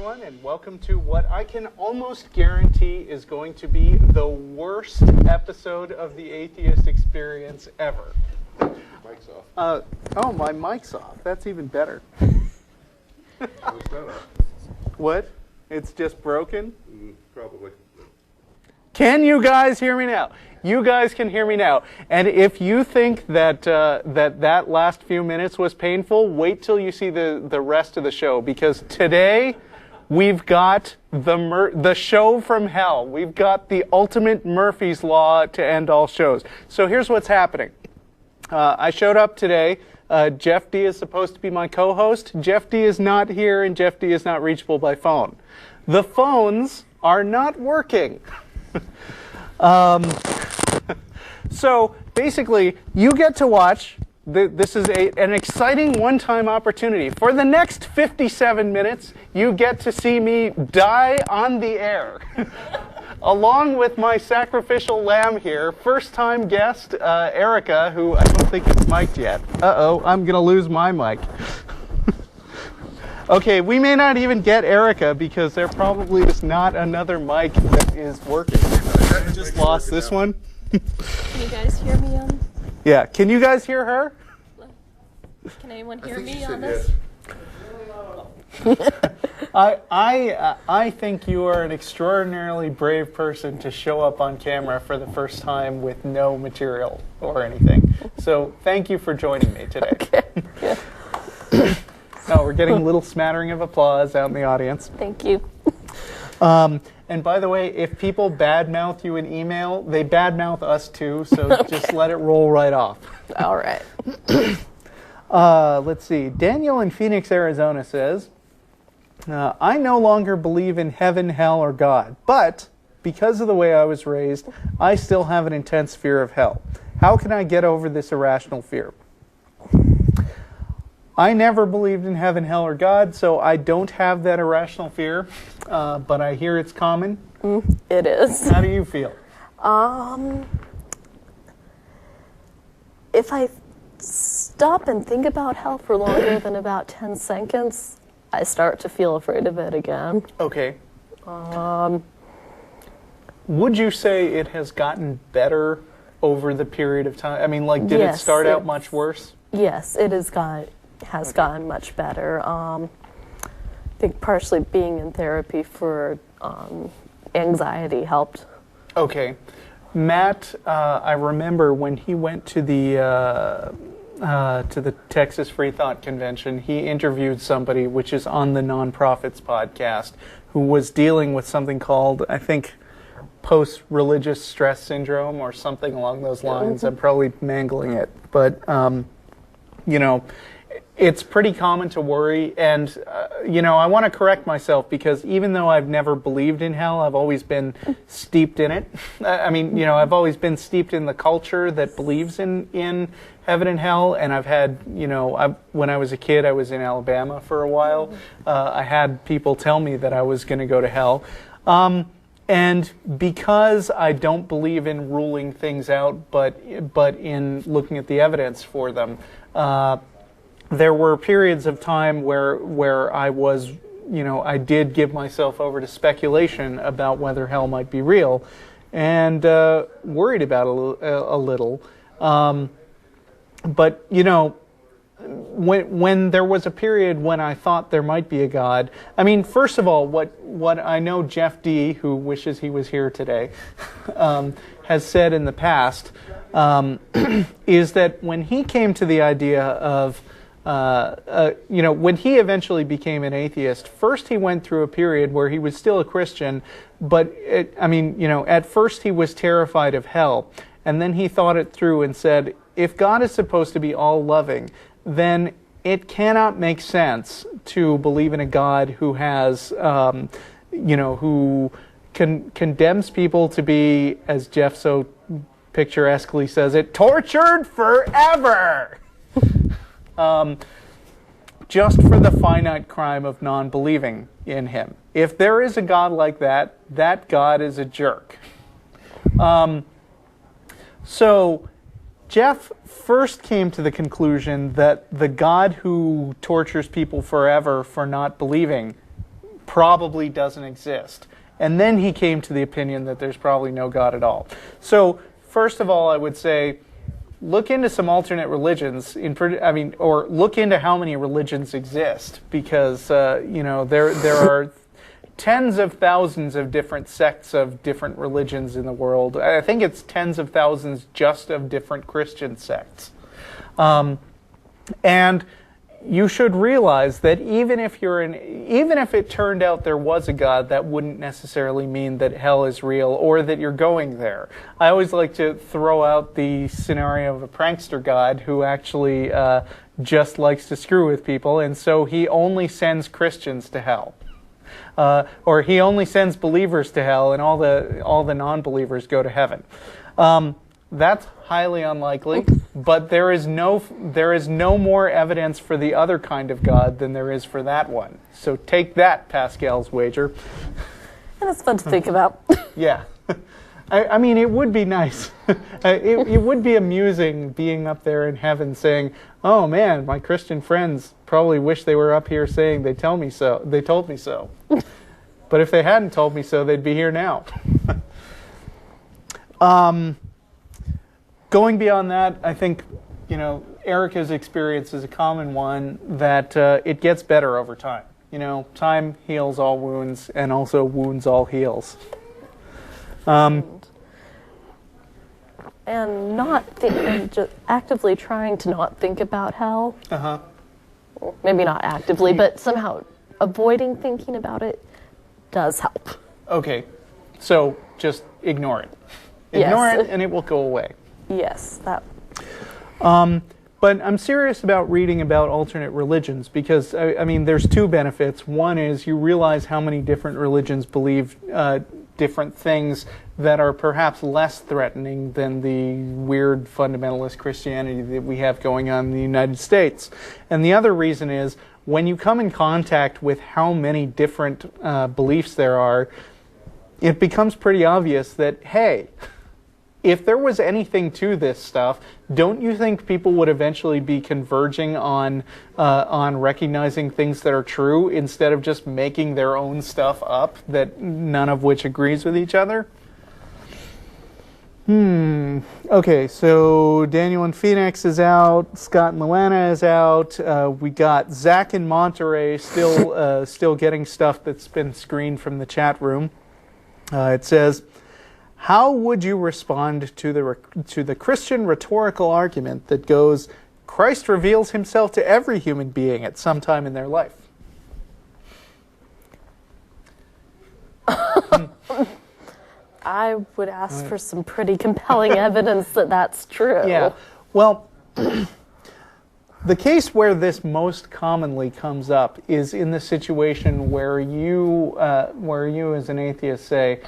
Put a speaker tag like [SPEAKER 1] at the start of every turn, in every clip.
[SPEAKER 1] everyone, and welcome to what I can almost guarantee is going to be the worst episode of the Atheist Experience ever.
[SPEAKER 2] Mic's off.
[SPEAKER 1] Oh, my mic's off. That's even better. What? It's just broken?
[SPEAKER 2] Probably.
[SPEAKER 1] Can you guys hear me now? You guys can hear me now. And if you think that that last few minutes was painful, wait till you see the rest of the show, because today we've got the show from hell. We've got the ultimate Murphy's Law to end all shows. So here's what's happening. I showed up today. Jeff Dee is supposed to be my co-host. Jeff Dee is not here, and Jeff Dee is not reachable by phone. The phones are not working. So basically, you get to watch. This is an exciting one-time opportunity. For the next 57 minutes, you get to see me die on the air. Along with my sacrificial lamb here, first-time guest, Erica, who I don't think is mic'd yet. Uh-oh, I'm going to lose my mic. Okay, we may not even get Erica because there probably is not another mic that is working. I just lost this one.
[SPEAKER 3] Can you guys hear me on?
[SPEAKER 1] Yeah, can you guys hear her?
[SPEAKER 3] Can anyone hear me on this?
[SPEAKER 1] I think you are an extraordinarily brave person to show up on camera for the first time with no material or anything. So thank you for joining me today.
[SPEAKER 3] Okay.
[SPEAKER 1] No, we're getting a little smattering of applause out in the audience.
[SPEAKER 3] Thank you.
[SPEAKER 1] And by the way, if people badmouth you in email, they badmouth us too, so just let it roll right off.
[SPEAKER 3] All right.
[SPEAKER 1] Let's see. Daniel in Pheonix, Arizona says, I no longer believe in heaven, hell, or God, but because of the way I was raised, I still have an intense fear of hell. How can I get over this irrational fear? I never believed in heaven, hell, or God, so I don't have that irrational fear, but I hear it's common.
[SPEAKER 3] It is.
[SPEAKER 1] How do you feel?
[SPEAKER 3] If I stop and think about hell for longer than about 10 seconds, I start to feel afraid of it again.
[SPEAKER 1] Okay. Would you say it has gotten better over the period of time? I mean, like, did it start out much worse?
[SPEAKER 3] Yes, it has gotten much better. I think partially being in therapy for anxiety helped.
[SPEAKER 1] Okay. Matt, I remember when he went to the Texas Free Thought Convention, he interviewed somebody, which is on the Nonprofits podcast, who was dealing with something called, I think, post-religious stress syndrome or something along those lines. I'm probably mangling it. But, you know, it's pretty common to worry, and, you know, I want to correct myself because even though I've never believed in hell, I've always been steeped in it. I mean, you know, I've always been steeped in the culture that believes in heaven and hell, and I've had, you know, when I was a kid, I was in Alabama for a while. I had people tell me that I was going to go to hell. And because I don't believe in ruling things out, but in looking at the evidence for them, there were periods of time where I was, you know, I did give myself over to speculation about whether hell might be real, and worried about it a little. But, you know, when there was a period when I thought there might be a God, I mean, first of all, what I know Jeff Dee, who wishes he was here today, has said in the past, is that when he came to the idea of, you know, when he eventually became an atheist, first he went through a period where he was still a Christian, but, I mean, you know, at first he was terrified of hell, and then he thought it through and said, if God is supposed to be all-loving, then it cannot make sense to believe in a God who has, you know, who condemns people to be, as Jeff so picturesquely says it, tortured forever! Just for the finite crime of non-believing in him. If there is a God like that, that God is a jerk. So Jeff first came to the conclusion that the God who tortures people forever for not believing probably doesn't exist. And then he came to the opinion that there's probably no God at all. So first of all, I would say, look into some alternate religions, or look into how many religions exist, because there are tens of thousands of different sects of different religions in the world. I think it's tens of thousands just of different Christian sects. And you should realize that even if it turned out there was a God, that wouldn't necessarily mean that hell is real or that you're going there. I always like to throw out the scenario of a prankster God who actually just likes to screw with people, and so he only sends Christians to hell. Or he only sends believers to hell, and all the non-believers go to heaven. That's highly unlikely, but there is no more evidence for the other kind of God than there is for that one. So take that, Pascal's wager.
[SPEAKER 3] And it's fun to think about.
[SPEAKER 1] Yeah. I mean, it would be nice. It would be amusing being up there in heaven saying, "Oh man, my Christian friends probably wish they were up here saying they told me so. But if they hadn't told me so, they'd be here now." Going beyond that, I think, Erica's experience is a common one, that it gets better over time. Time heals all wounds, and also wounds all heals.
[SPEAKER 3] And just actively trying to not think about hell.
[SPEAKER 1] Uh-huh.
[SPEAKER 3] Maybe not actively, but somehow avoiding thinking about it does help.
[SPEAKER 1] Okay, so just ignore it. Ignore
[SPEAKER 3] Yes.
[SPEAKER 1] it, and it will go away.
[SPEAKER 3] Yes, that.
[SPEAKER 1] But I'm serious about reading about alternate religions because, there's two benefits. One is you realize how many different religions believe different things that are perhaps less threatening than the weird fundamentalist Christianity that we have going on in the United States. And the other reason is when you come in contact with how many different beliefs there are, it becomes pretty obvious that, hey, if there was anything to this stuff, don't you think people would eventually be converging on recognizing things that are true instead of just making their own stuff up that none of which agrees with each other? Okay, so Daniel and Pheonix is out. Scott and Luana is out. We got Zach in Monterey still getting stuff that's been screened from the chat room. It says, how would you respond to the Christian rhetorical argument that goes, Christ reveals himself to every human being at some time in their life?
[SPEAKER 3] I would ask for some pretty compelling evidence that that's true.
[SPEAKER 1] Yeah. Well, the case where this most commonly comes up is in the situation where you as an atheist say,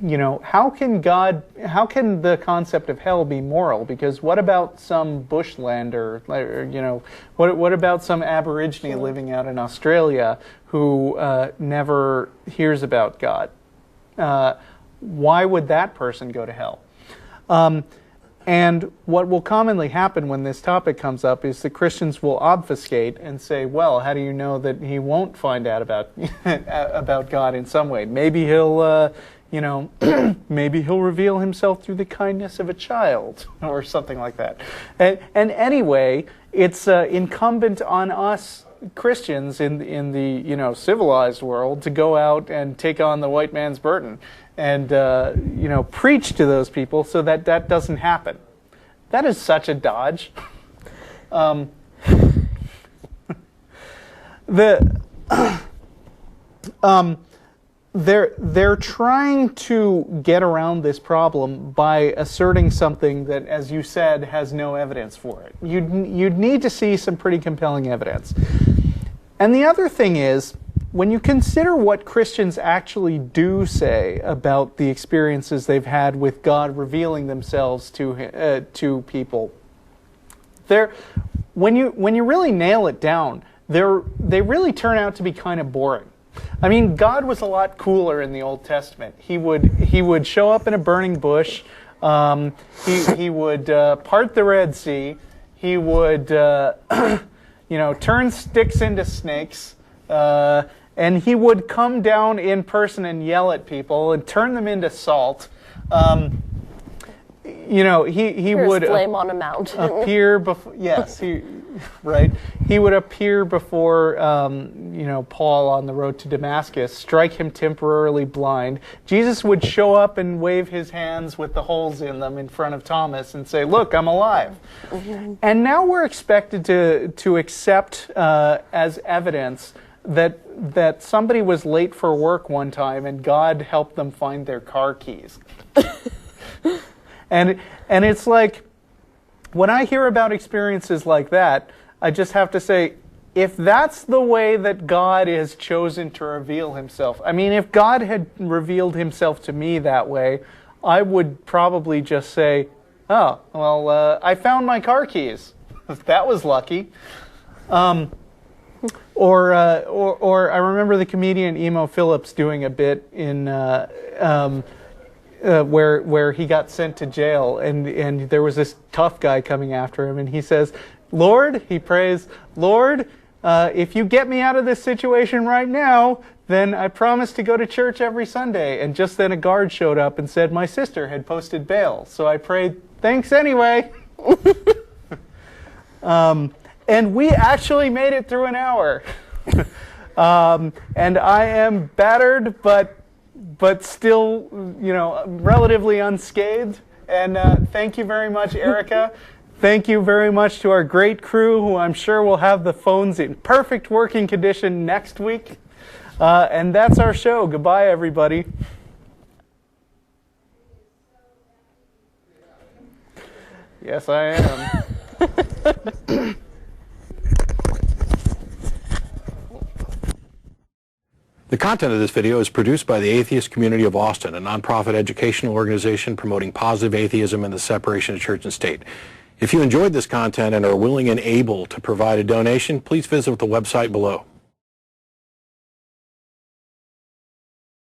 [SPEAKER 1] how can the concept of hell be moral? Because what about some bushlander, what about some Aborigine living out in Australia who never hears about God? Why would that person go to hell? And what will commonly happen when this topic comes up is the Christians will obfuscate and say, well, how do you know that he won't find out about about God in some way? Maybe he'll maybe he'll reveal himself through the kindness of a child or something like that. And anyway, it's incumbent on us Christians in the civilized world to go out and take on the white man's burden and preach to those people so that doesn't happen. That is such a dodge. They're trying to get around this problem by asserting something that, as you said, has no evidence for it. You'd need to see some pretty compelling evidence. And the other thing is, when you consider what Christians actually do say about the experiences they've had with God revealing themselves to people, when you really nail it down, they really turn out to be kind of boring. I mean, God was a lot cooler in the Old Testament. He would show up in a burning bush. He would part the Red Sea. He would turn sticks into snakes. and he would come down in person and yell at people and turn them into salt. You know, he would
[SPEAKER 3] flame on a mountain.
[SPEAKER 1] appear before. Yes, right. He would appear before you know, Paul on the road to Damascus, strike him temporarily blind. Jesus would show up and wave his hands with the holes in them in front of Thomas and say, "Look, I'm alive." Mm-hmm. And now we're expected to accept as evidence that somebody was late for work one time and God helped them find their car keys. And it's like, when I hear about experiences like that, I just have to say, if that's the way that God has chosen to reveal himself, I mean, if God had revealed himself to me that way, I would probably just say, oh, well, I found my car keys. That was lucky. Or I remember the comedian Emo Phillips doing a bit in where he got sent to jail, and there was this tough guy coming after him, and he says, "Lord," he prays, "Lord, if you get me out of this situation right now, then I promise to go to church every Sunday." And just then a guard showed up and said my sister had posted bail, so I prayed, "Thanks anyway." And we actually made it through an hour. And I am battered, but still, you know, relatively unscathed. And thank you very much, Erica. Thank you very much to our great crew, who I'm sure will have the phones in perfect working condition next week. And that's our show. Goodbye, everybody. Yes, I am.
[SPEAKER 4] The content of this video is produced by the Atheist Community of Austin, a nonprofit educational organization promoting positive atheism and the separation of church and state. If you enjoyed this content and are willing and able to provide a donation, please visit the website below.